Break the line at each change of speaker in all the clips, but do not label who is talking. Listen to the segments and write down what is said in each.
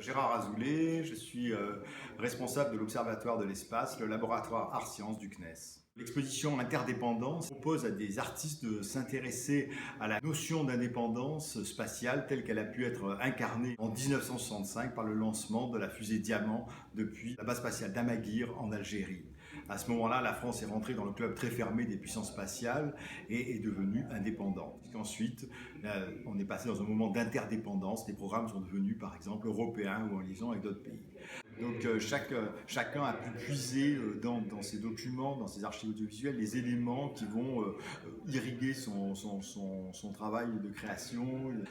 Gérard Azoulay, je suis responsable de l'Observatoire de l'espace, le laboratoire Art-Sciences du CNES. L'exposition Interdépendance propose à des artistes de s'intéresser à la notion d'indépendance spatiale telle qu'elle a pu être incarnée en 1965 par le lancement de la fusée Diamant depuis la base spatiale d'Amaguir en Algérie. À ce moment-là, la France est rentrée dans le club très fermé des puissances spatiales et est devenue indépendante. Ensuite, on est passé dans un moment d'interdépendance. Les programmes sont devenus, par exemple, européens ou en liaison avec d'autres pays. Donc chacun a pu puiser dans ses documents, dans ses archives audiovisuelles, les éléments qui vont irriguer son travail de création.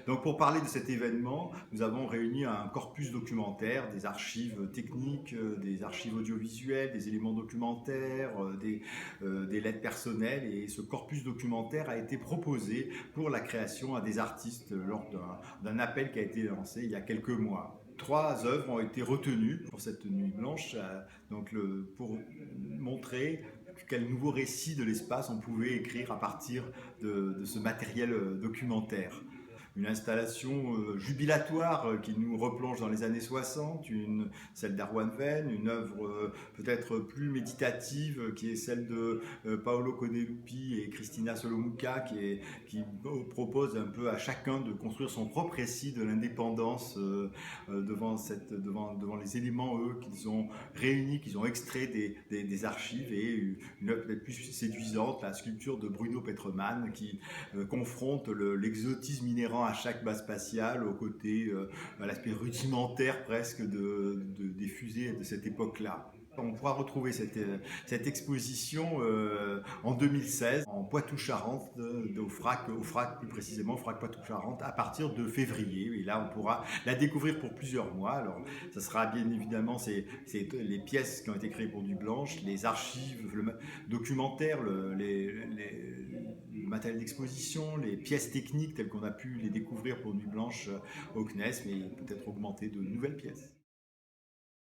Donc pour parler de cet événement, nous avons réuni un corpus documentaire, des archives techniques, des archives audiovisuelles, des éléments documentaires, des lettres personnelles. Et ce corpus documentaire a été proposé pour la création à des artistes lors d'un appel qui a été lancé il y a quelques mois. 3 œuvres ont été retenues pour cette nuit blanche, pour montrer quel nouveau récit de l'espace on pouvait écrire à partir de ce matériel documentaire. Une installation jubilatoire qui nous replonge dans les années 60, celle d'Arwan Venn, une œuvre peut-être plus méditative qui est celle de Paolo Conelupi et Cristina Solomouca qui propose un peu à chacun de construire son propre récit de l'indépendance devant les éléments qu'ils ont réunis, qu'ils ont extraits des archives, et une œuvre peut-être plus séduisante, la sculpture de Bruno Petermann qui confronte l'exotisme inhérent à chaque base spatiale au côté, à l'aspect rudimentaire presque des fusées de cette époque-là. On pourra retrouver cette exposition en 2016 en Poitou-Charentes, au FRAC plus précisément, FRAC Poitou-Charentes, à partir de février. Et là, on pourra la découvrir pour plusieurs mois. Alors, ça sera bien évidemment les pièces qui ont été créées pour Nuit Blanche, les archives, le documentaire, le matériel d'exposition, les pièces techniques telles qu'on a pu les découvrir pour Nuit Blanche au CNES, mais peut-être augmenter de nouvelles pièces.